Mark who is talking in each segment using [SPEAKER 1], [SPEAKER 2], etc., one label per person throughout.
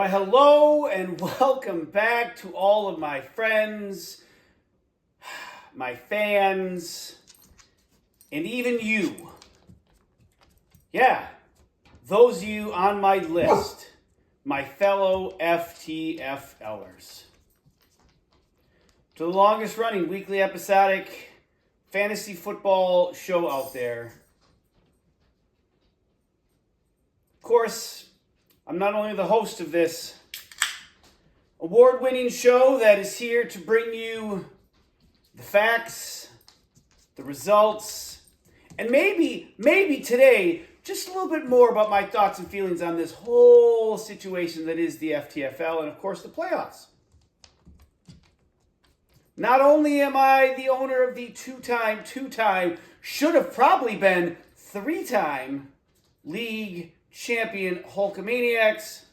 [SPEAKER 1] Why, hello and welcome back to all of my friends, my fans, and even you. Yeah, those of you on my list, my fellow FTFLers. To the longest running weekly episodic fantasy football show out there. Of course, I'm not only the host of this award-winning show that is here to bring you the facts, the results, and maybe today, just a little bit more about my thoughts and feelings on this whole situation that is the FTFL and, of course, the playoffs. Not only am I the owner two-time, should have probably been three-time league champion Hulkamaniacs,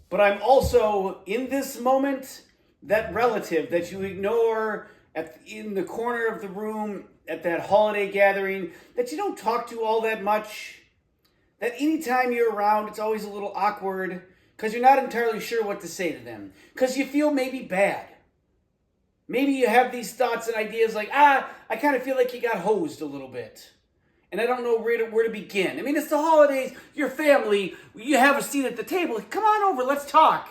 [SPEAKER 1] but I'm also, in this moment, that relative that you ignore in the corner of the room at that holiday gathering that you don't talk to all that much, that anytime you're around, it's always a little awkward because you're not entirely sure what to say to them, because you feel maybe bad. Maybe you have these thoughts and ideas like, I kind of feel like you got hosed a little bit. And I don't know where to begin. I mean, it's the holidays, your family, you have a seat at the table. Come on over, let's talk.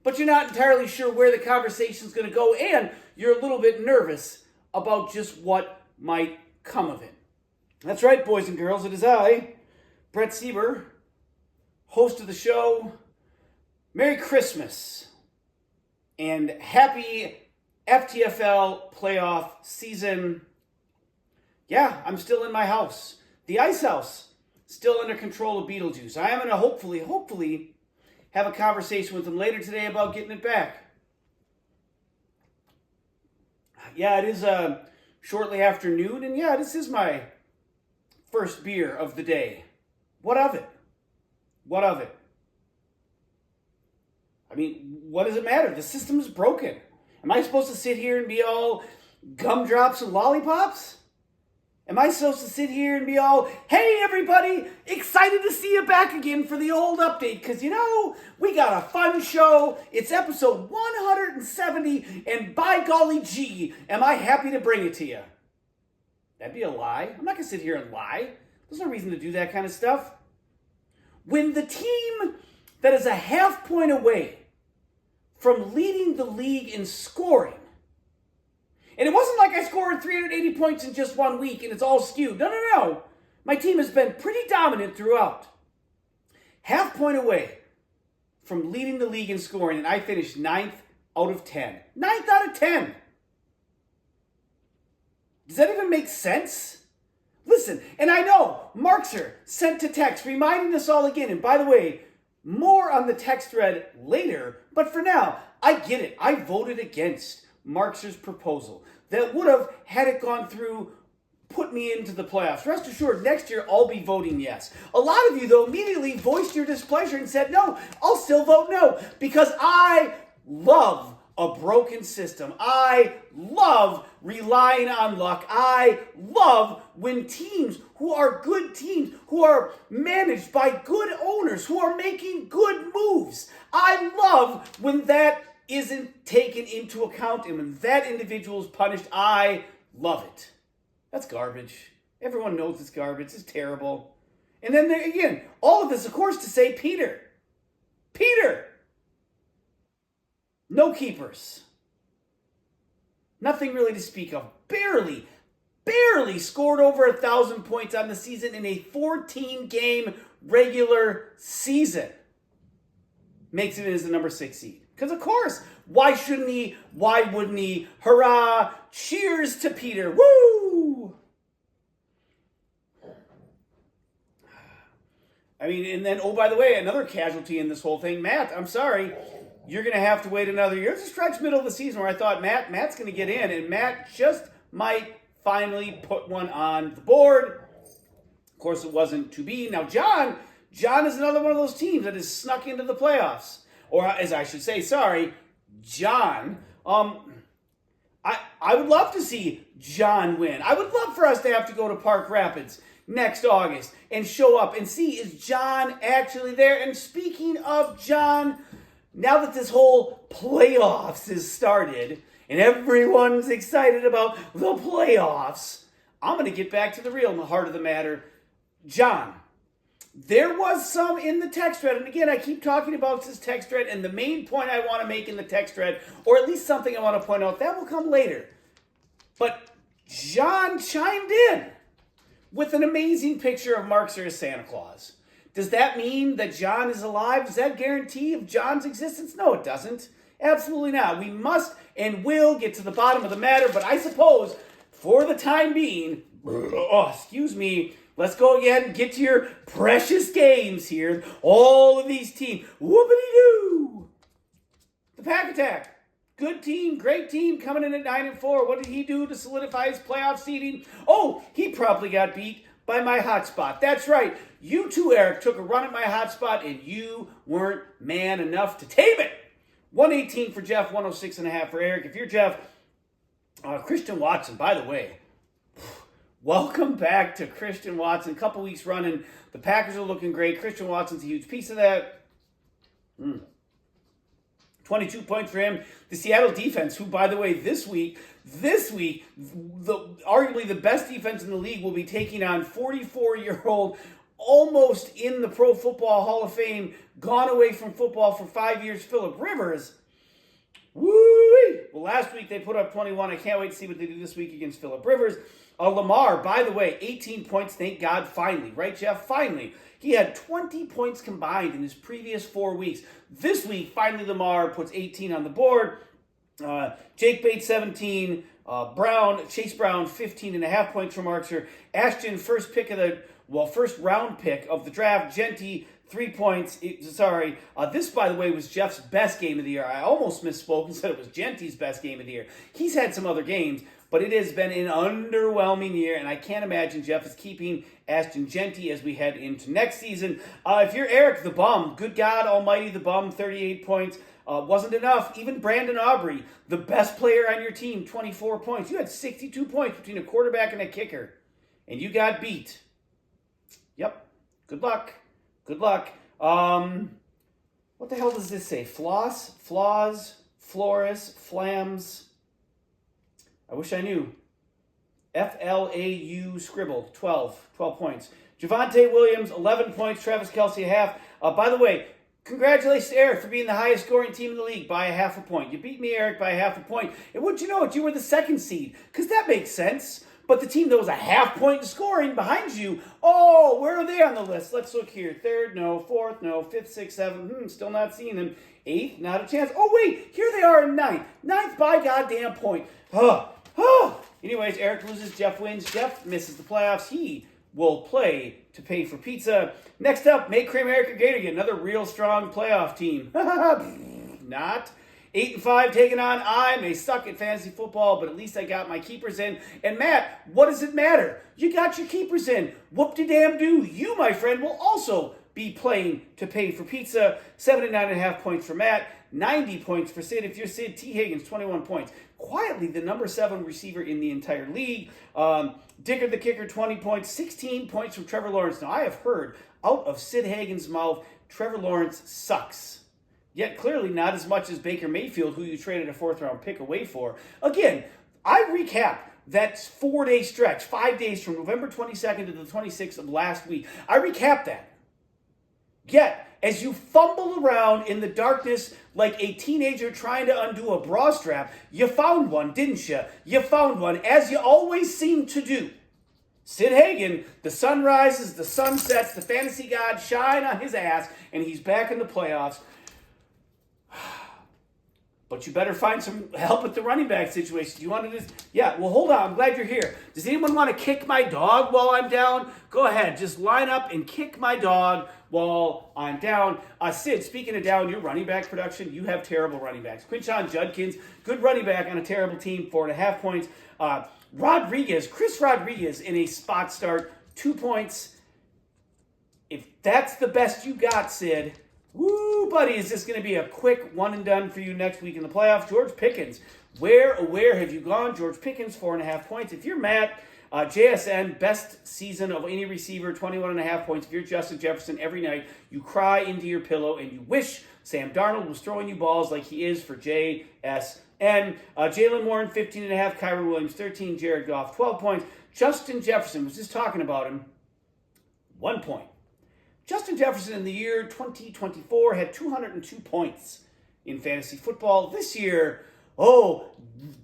[SPEAKER 1] But you're not entirely sure where the conversation's going to go, and you're a little bit nervous about just what might come of it. That's right, boys and girls, it is I, Brett Sieber, host of the show. Merry Christmas and happy FTFL playoff season. Yeah, I'm still in my house. The ice house, still under control of Beetlejuice. I am going to hopefully have a conversation with him later today about getting it back. Yeah, it is shortly after noon, and yeah, this is my first beer of the day. What of it? What of it? I mean, what does it matter? The system is broken. Am I supposed to sit here and be all gumdrops and lollipops? Am I supposed to sit here and be all, hey everybody, excited to see you back again for the old update? Because we got a fun show. It's episode 170, and by golly gee, am I happy to bring it to you. That'd be a lie. I'm not going to sit here and lie. There's no reason to do that kind of stuff. When the team that is a half point away from leading the league in scoring, and it wasn't like I scored 380 points in just 1 week and it's all skewed. No. My team has been pretty dominant throughout. Half point away from leading the league in scoring, and I finished 9th out of 10. 9th out of 10. Does that even make sense? Listen, and I know Markser sent to text reminding us all again, and by the way, more on the text thread later, but for now, I get it. I voted against Markser's proposal that would have, had it gone through, put me into the playoffs. Rest assured, next year I'll be voting yes. A lot of you, though, immediately voiced your displeasure and said, no, I'll still vote no, because I love a broken system. I love relying on luck. I love when teams who are good teams, who are managed by good owners, who are making good moves. I love when that isn't taken into account, and when that individual is punished. I love it. That's garbage. Everyone knows it's garbage. It's terrible. And then again, all of this, of course, to say Peter. No keepers. Nothing really to speak of. Barely scored over 1,000 points on the season in a 14-game regular season. Makes it as the number 6 seed. Because, of course, why shouldn't he? Why wouldn't he? Hurrah! Cheers to Peter. Woo! I mean, and then, oh, by the way, another casualty in this whole thing. Matt, I'm sorry. You're going to have to wait another year. It's a stretch middle of the season where I thought Matt's going to get in, and Matt just might finally put one on the board. Of course, it wasn't to be. Now, John is another one of those teams that has snuck into the playoffs. Or, as I should say, John. I would love to see John win. I would love for us to have to go to Park Rapids next August and show up and see, is John actually there? And speaking of John, now that this whole playoffs has started and everyone's excited about the playoffs, I'm going to get back to the real and the heart of the matter. John, there was some in the text thread, and again, I keep talking about this text thread, and the main point I want to make in the text thread, or at least something I want to point out, that will come later. But John chimed in with an amazing picture of Markser as Santa Claus. Does that mean that John is alive? Does that guarantee of John's existence? No, it doesn't. Absolutely not. We must and will get to the bottom of the matter, but I suppose, for the time being, let's go again and get to your precious games here. All of these teams. Whoopity-doo! The Pack Attack. Good team, great team, coming in at 9-4. What did he do to solidify his playoff seeding? Oh, he probably got beat by my hotspot. That's right. You too, Eric, took a run at my hotspot, and you weren't man enough to tame it. 118 for Jeff, 106.5 for Eric. If you're Jeff, Christian Watson, by the way, welcome back to Christian Watson. A couple weeks running. The Packers are looking great. Christian Watson's a huge piece of that. 22 points for him. The Seattle defense, who, by the way, this week, arguably the best defense in the league, will be taking on 44-year-old, almost in the Pro Football Hall of Fame, gone away from football for 5 years, Phillip Rivers. Woo-wee! Well, last week they put up 21. I can't wait to see what they do this week against Phillip Rivers. Lamar, by the way, 18 points, thank God, finally. Right, Jeff? Finally. He had 20 points combined in his previous 4 weeks. This week, finally, Lamar puts 18 on the board. Jake Bates, 17. Chase Brown, 15.5 points from Markser. Ashton, first round pick of the draft. Genty, 3 points. This, by the way, was Jeff's best game of the year. I almost misspoke and said it was Genty's best game of the year. He's had some other games, but it has been an underwhelming year, and I can't imagine Jeff is keeping Ashton Genty as we head into next season. If you're Eric the Bum, good God almighty, the Bum, 38 points. Wasn't enough. Even Brandon Aubrey, the best player on your team, 24 points. You had 62 points between a quarterback and a kicker, and you got beat. Yep. Good luck. Good luck. What the hell does this say? Flaws, Flores, Flams. I wish I knew. FLAU Scribble, 12 points. Javonte Williams, 11 points. Travis Kelce, a half. By the way, congratulations to Eric for being the highest scoring team in the league by a half a point. You beat me, Eric, by a half a point. And wouldn't you know it, you were the second seed. Because that makes sense. But the team that was a half point in scoring behind you, oh, where are they on the list? Let's look here. Third, no. Fourth, no. Fifth, sixth, seventh, still not seeing them. Eighth, not a chance. Oh, wait, here they are in ninth. Ninth by goddamn point. Anyways, Eric loses, Jeff wins. Jeff misses the playoffs. He will play to pay for pizza. Next up, Make Cream Eric Gator, another real strong playoff team. Not. 8-5 taking on. I may suck at fantasy football, but at least I got my keepers in. And Matt, what does it matter? You got your keepers in. Whoop-de-damn-do. You, my friend, will also be playing to pay for pizza. 79.5 points for Matt. 90 points for Sid. If you're Sid, T. Higgins, 21 points. Quietly, the number 7 receiver in the entire league. Dicker the kicker, 20 points. 16 points from Trevor Lawrence. Now, I have heard out of Sid Hagen's mouth, Trevor Lawrence sucks. Yet clearly not as much as Baker Mayfield, who you traded a 4th-round pick away for. Again, I recap that 4-day stretch, 5 days from November 22nd to the 26th of last week. I recap that. Yet, as you fumble around in the darkness like a teenager trying to undo a bra strap, you found one, didn't you? You found one, as you always seem to do. Sid Hagen, the sun rises, the sun sets, the fantasy gods shine on his ass, and he's back in the playoffs. But you better find some help with the running back situation. You want to just... Yeah, well, hold on. I'm glad you're here. Does anyone want to kick my dog while I'm down? Go ahead. Just line up and kick my dog while I'm down. Sid, speaking of down, your running back production, you have terrible running backs. Quinshon Judkins, good running back on a terrible team, 4.5 points. Chris Rodriguez in a spot start, 2 points. If that's the best you got, Sid... Woo, buddy, is this going to be a quick one and done for you next week in the playoffs? George Pickens, Where have you gone? George Pickens, 4.5 points. If you're Matt, JSN, best season of any receiver, 21.5 points. If you're Justin Jefferson, every night you cry into your pillow and you wish Sam Darnold was throwing you balls like he is for JSN. Jalen Warren, 15.5. Kyron Williams, 13. Jared Goff, 12 points. Justin Jefferson, was just talking about him, 1 point. Justin Jefferson in the year 2024 had 202 points in fantasy football. This year,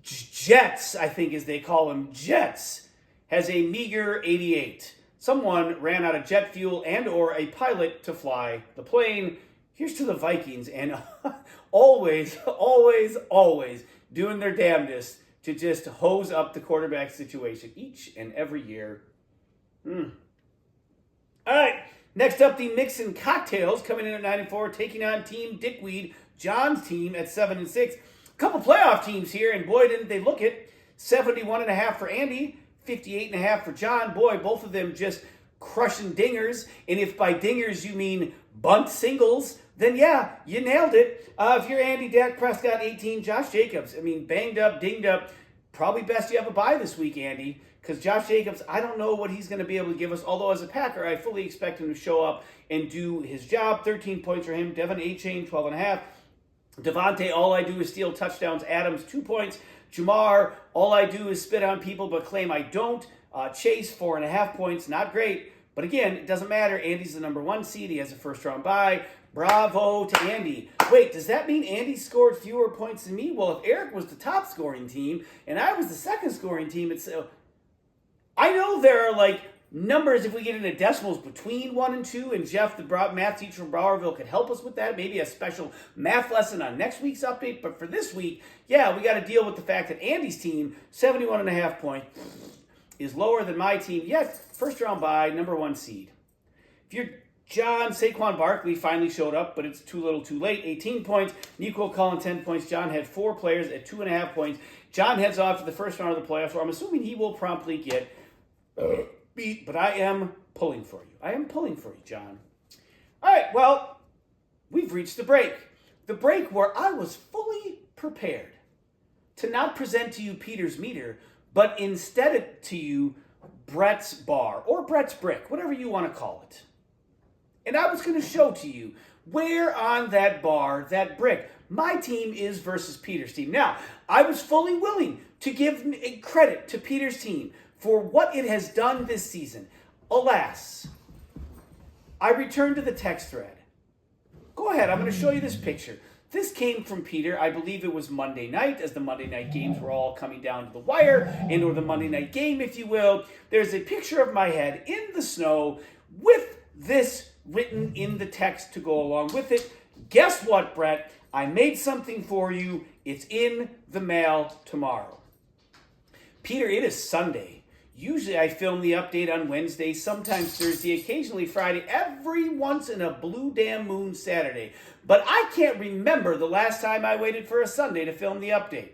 [SPEAKER 1] Jets, I think as they call them, Jets, has a meager 88. Someone ran out of jet fuel and or a pilot to fly the plane. Here's to the Vikings, and always doing their damnedest to just hose up the quarterback situation each and every year. All right, next up, the Mixin' Cocktails coming in at 9-4, taking on Team Dickweed, John's team at 7-6. A couple playoff teams here, and boy, didn't they look it. 71.5 for Andy, 58.5 for John. Boy, both of them just crushing dingers. And if by dingers you mean bunt singles, then yeah, you nailed it. If you're Andy, Dak Prescott, 18. Josh Jacobs, I mean, banged up, dinged up. Probably best you have a bye this week, Andy, because Josh Jacobs, I don't know what he's going to be able to give us. Although as a Packer, I fully expect him to show up and do his job. 13 points for him. Devin A-Chain, 12.5. Devontae, all I do is steal touchdowns. Adams, 2 points. Jamar, all I do is spit on people but claim I don't. Chase, 4.5 points. Not great. But again, it doesn't matter. Andy's the number 1 seed. He has a first-round bye. Bravo to Andy. Wait, does that mean Andy scored fewer points than me? Well, if Eric was the top scoring team and I was the second scoring team, I know there are like numbers if we get into decimals between 1 and 2, and Jeff, the math teacher from Browerville, could help us with that. Maybe a special math lesson on next week's update. But for this week, yeah, we got to deal with the fact that Andy's team, 71.5 points, is lower than my team, yet first round bye, number 1 seed. If you're John, Saquon Barkley finally showed up, but it's too little too late. 18 points. Nico Cullen, 10 points. John had 4 players at 2.5 points. John heads off to the first round of the playoffs, where I'm assuming he will promptly get beat, but I am pulling for you. I am pulling for you, John. All right, well, we've reached the break. The break where I was fully prepared to not present to you Peter's meter, but instead to you Brett's bar, or Brett's brick, whatever you want to call it. And I was going to show to you where on that bar, that brick, my team is versus Peter's team. Now, I was fully willing to give credit to Peter's team for what it has done this season. Alas, I returned to the text thread. Go ahead, I'm going to show you this picture. This came from Peter. I believe it was Monday night, as the Monday night games were all coming down to the wire, or the Monday night game, if you will. There's a picture of my head in the snow with this written in the text to go along with it. Guess what, Brett? I made something for you. It's in the mail tomorrow. Peter, it is Sunday. Usually I film the update on Wednesday, sometimes Thursday, occasionally Friday, every once in a blue damn moon Saturday. But I can't remember the last time I waited for a Sunday to film the update.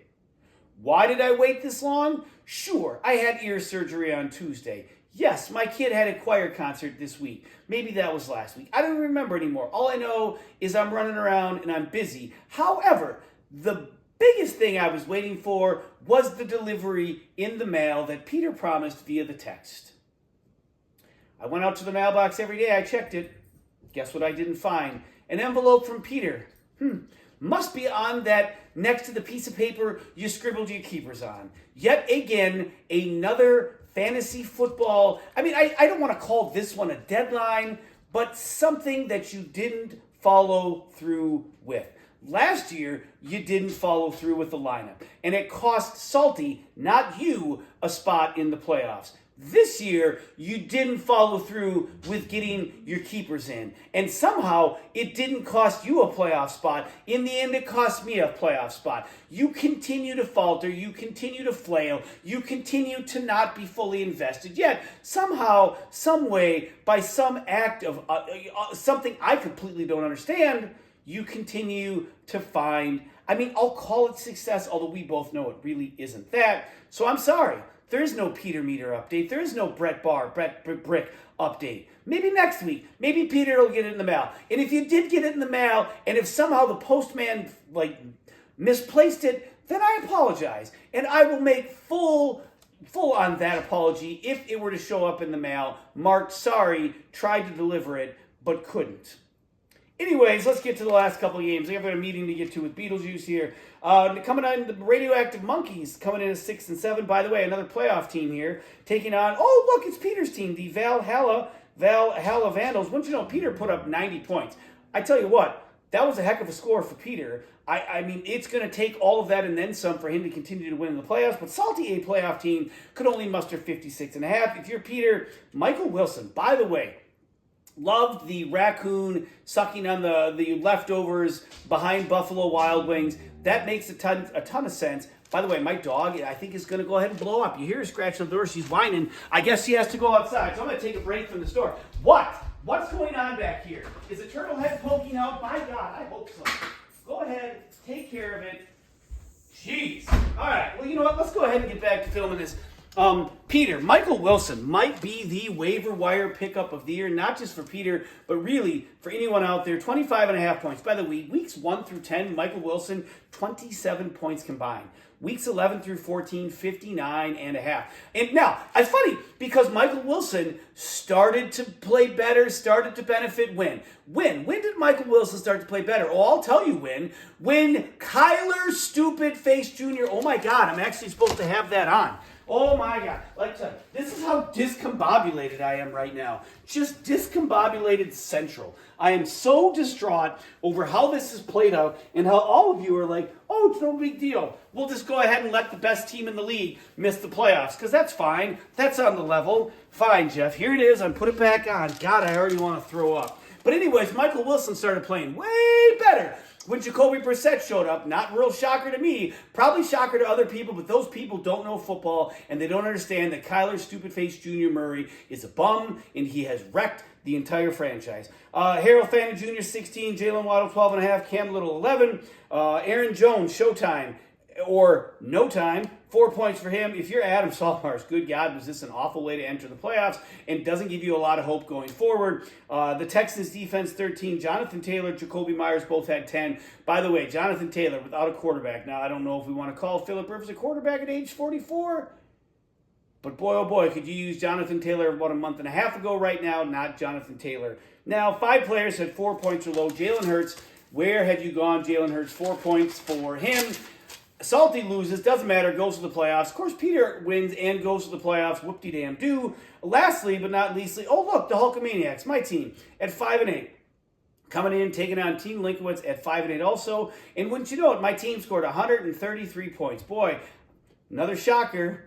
[SPEAKER 1] Why did I wait this long? Sure, I had ear surgery on Tuesday. Yes, my kid had a choir concert this week. Maybe that was last week. I don't remember anymore. All I know is I'm running around and I'm busy. However, the biggest thing I was waiting for was the delivery in the mail that Peter promised via the text. I went out to the mailbox every day. I checked it. Guess what I didn't find? An envelope from Peter. Must be on that next to the piece of paper you scribbled your keepers on. Yet again, another fantasy football. I mean, I don't want to call this one a deadline, but something that you didn't follow through with. Last year, you didn't follow through with the lineup, and it cost Salty, not you, a spot in the playoffs. This year, you didn't follow through with getting your keepers in. And somehow, it didn't cost you a playoff spot. In the end, it cost me a playoff spot. You continue to falter. You continue to flail. You continue to not be fully invested. Yet, somehow, some way, by some act of something I completely don't understand, you continue to find, I'll call it success, although we both know it really isn't that. So I'm sorry. There is no Peter Meter update. There is no Brett Brick update. Maybe next week. Maybe Peter will get it in the mail. And if you did get it in the mail, and if somehow the postman misplaced it, then I apologize. And I will make full on that apology if it were to show up in the mail. Marked, sorry, tried to deliver it, but couldn't. Anyways, let's get to the last couple of games. We have a meeting to get to with Beetlejuice here. Coming on, the Radioactive Monkeys coming in at 6 and 7. By the way, another playoff team here taking on. Oh, look, it's Peter's team, the Valhalla Vandals. Wouldn't you know, Peter put up 90 points. I tell you what, that was a heck of a score for Peter. I mean, it's going to take all of that and then some for him to continue to win in the playoffs. But Salty, a playoff team, could only muster 56.5. If you're Peter, Michael Wilson, by the way, loved the raccoon sucking on the leftovers behind Buffalo Wild Wings. That makes a ton of sense. By the way, my dog, I think, is going to go ahead and blow up. You hear her scratch on the door. She's whining. I guess she has to go outside. So I'm going to take a break from the store. What's going on back here? Is a turtle head poking out? My God, I hope so. Go ahead. Take care of it. Jeez. All right. Well, you know what? Let's go ahead and get back to filming this. Peter, Michael Wilson might be the waiver wire pickup of the year, not just for Peter, but really for anyone out there. 25.5 points. By the way, weeks 1 through 10, Michael Wilson, 27 points combined. Weeks 11 through 14, 59.5. And now, it's funny because Michael Wilson started to play better, started to benefit when? When did Michael Wilson start to play better? Oh, I'll tell you when. When Kyler Stupid Face Jr., oh my God, I'm actually supposed to have that on. Oh my God. This is how discombobulated I am right now. Just discombobulated central. I am so distraught over how this is played out and how all of you are like, oh, it's no big deal. We'll just go ahead and let the best team in the league miss the playoffs because that's fine. That's on the level. Fine, Jeff. Here it is. I'm put it back on. God, I already want to throw up. But anyways, Michael Wilson started playing way better when Jacoby Brissett showed up. Not real shocker to me, probably shocker to other people, but those people don't know football and they don't understand that Kyler Stupid Face Jr. Murray is a bum and he has wrecked the entire franchise. Harold Fannin Jr. 16, Jalen Waddle 12.5, Cam Little 11, Aaron Jones Showtime or no time. 4 points for him. If you're Adam Salmars, good God, was this an awful way to enter the playoffs and doesn't give you a lot of hope going forward. The Texans defense 13. Jonathan Taylor, Jacoby Myers both had 10. By the way, Jonathan Taylor without a quarterback. Now, I don't know if we want to call Phillip Rivers a quarterback at age 44. But boy, oh boy, could you use Jonathan Taylor about a month and a half ago right now? Not Jonathan Taylor. Now, 5 players had 4 points or low. Jalen Hurts, where have you gone? Jalen Hurts, 4 points for him. Salty loses, doesn't matter, goes to the playoffs. Of course, Peter wins and goes to the playoffs. Whoop-de-damn-do. Lastly, but not leastly, oh, look, the Hulkamaniacs, my team, at 5-8. Coming in, taking on Team Linkowitz at 5-8 also. And wouldn't you know it, my team scored 133 points. Boy, another shocker.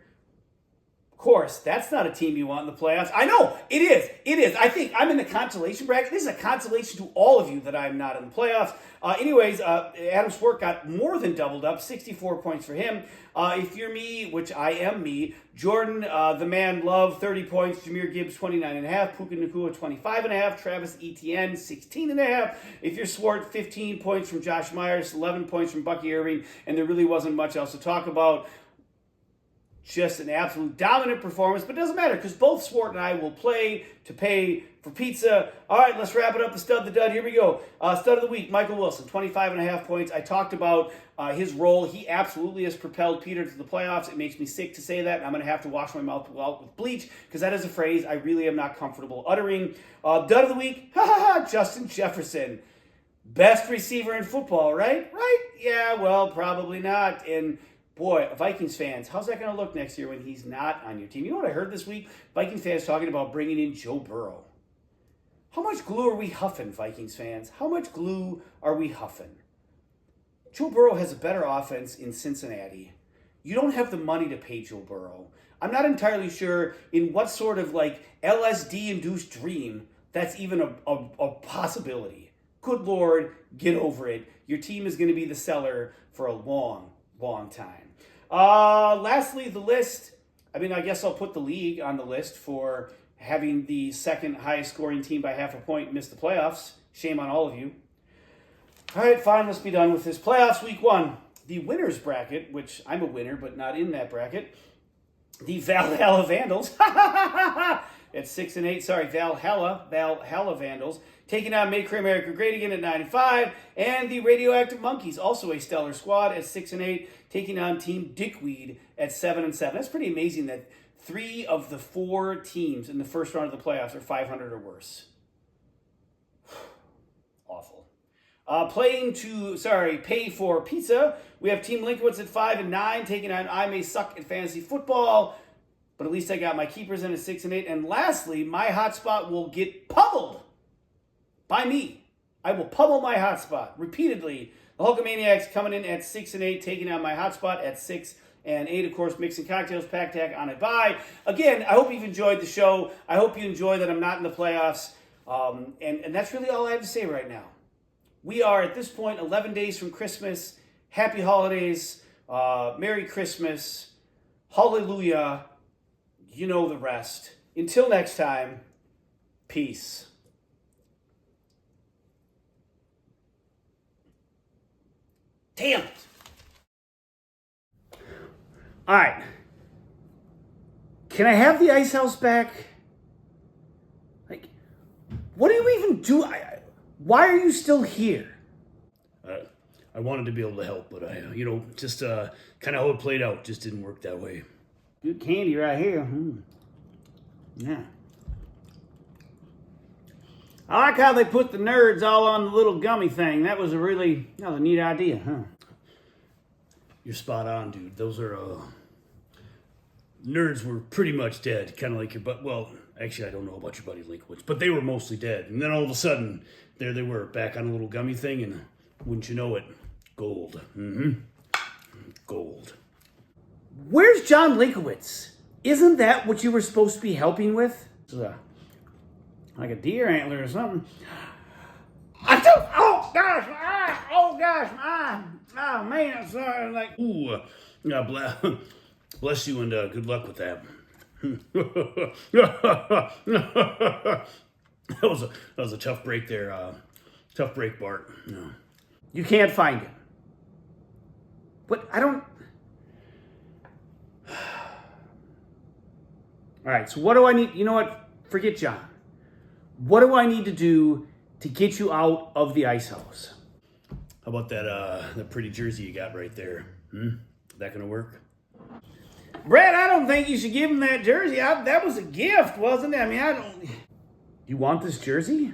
[SPEAKER 1] Of course, that's not a team you want in the playoffs. I know, it is. It is. I think I'm in the consolation bracket. This is a consolation to all of you that I'm not in the playoffs. Anyways, Adam Swart got more than doubled up, 64 points for him. If you're me, which I am me, Jordan, the man, Love, 30 points. Jahmyr Gibbs, 29.5. Puka Nacua, 25.5. Travis Etienne, 16.5. If you're Swart, 15 points from Josh Myers, 11 points from Bucky Irving, and there really wasn't much else to talk about. Just an absolute dominant performance, but it doesn't matter because both Swart and I will play to pay for pizza. All right, let's wrap it up. The stud, the dud. Here we go. Stud of the week, Michael Wilson, 25.5 points. I talked about his role. He absolutely has propelled Peter to the playoffs. It makes me sick to say that. I'm going to have to wash my mouth out with bleach because that is a phrase I really am not comfortable uttering. Dud of the week, Justin Jefferson. Best receiver in football, right? Right? Yeah, well, probably not. And boy, Vikings fans, how's that going to look next year when he's not on your team? You know what I heard this week? Vikings fans talking about bringing in Joe Burrow. How much glue are we huffing, Vikings fans? How much glue are we huffing? Joe Burrow has a better offense in Cincinnati. You don't have the money to pay Joe Burrow. I'm not entirely sure in what sort of LSD-induced dream that's even a possibility. Good Lord, get over it. Your team is going to be the seller for a long time. Lastly, the list. I mean, I guess I'll put the league on the list for having the second highest scoring team by half a point miss the playoffs. Shame on all of you. All right, fine, let's be done with this. Playoffs week 1. The winners bracket, which I'm a winner, but not in that bracket. The Valhalla Vandals. at 6-8. Sorry, Valhalla Vandals taking on Make America Great Again at 9-5, and the Radioactive Monkeys, also a stellar squad, at 6-8, taking on Team Dickweed at 7-7. That's pretty amazing that 3 of the 4 teams in the first round of the playoffs are 500 or worse. Awful. Pay for Pizza. We have Team Linkowitz at 5-9, taking on I May Suck at Fantasy Football, but at least I got my keepers in at 6-8. And lastly, my hotspot will get pummeled by me. I will pummel my hotspot repeatedly. The Hulkamaniacs coming in at 6-8, taking on my hotspot at 6-8. Of course, Mixing Cocktails, Pack Tack on a bye. Again, I hope you've enjoyed the show. I hope you enjoy that I'm not in the playoffs. And that's really all I have to say right now. We are, at this point, 11 days from Christmas. Happy holidays. Merry Christmas. Hallelujah. You know the rest. Until next time, peace. Damn it. All right. Can I have the ice house back? Like, what do you even do? Why are you still here?
[SPEAKER 2] I wanted to be able to help, but just kind of how it played out just didn't work that way.
[SPEAKER 1] Good candy right here. Yeah. I like how they put the nerds all on the little gummy thing. That was a neat idea, huh?
[SPEAKER 2] You're spot on, dude. Those are nerds were pretty much dead, kind of like your but. Well, actually, I don't know about your buddy Linkowitz, but they were mostly dead. And then all of a sudden, there they were back on a little gummy thing, and wouldn't you know it, gold. Gold.
[SPEAKER 1] Where's John Linkowitz? Isn't that what you were supposed to be helping with? Like a deer antler or something. Oh gosh, my eye! Oh gosh, my eye! Oh man, I'm sorry. Like,
[SPEAKER 2] Ooh, bless you and good luck with that. that was a tough break there. Tough break, Bart. No.
[SPEAKER 1] You can't find it. But I don't. All right, so what do I need? You know what? Forget John. What do I need to do to get you out of the ice house?
[SPEAKER 2] How about that pretty jersey you got right there? That gonna work?
[SPEAKER 1] Brad, I don't think you should give him that jersey. That was a gift, wasn't it? I mean, I don't. You want this jersey?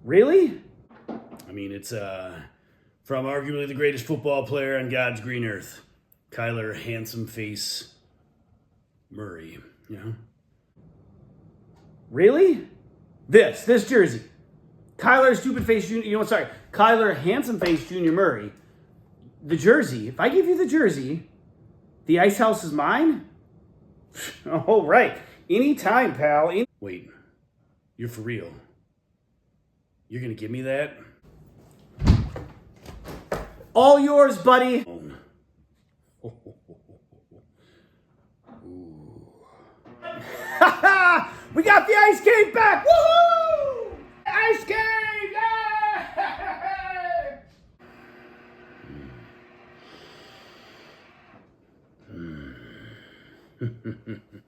[SPEAKER 1] Really?
[SPEAKER 2] I mean, it's from arguably the greatest football player on God's green earth, Kyler Handsome Face Murray. You know?
[SPEAKER 1] Really? This jersey. Kyler Stupid Face Jr. Kyler Handsome Face Jr. Murray. The jersey. If I give you the jersey, the ice house is mine? Oh, right. Anytime, pal.
[SPEAKER 2] Wait. You're for real? You're gonna give me that?
[SPEAKER 1] All yours, buddy. We got the ice cave back! Woohoo! Ice cave! Yeah!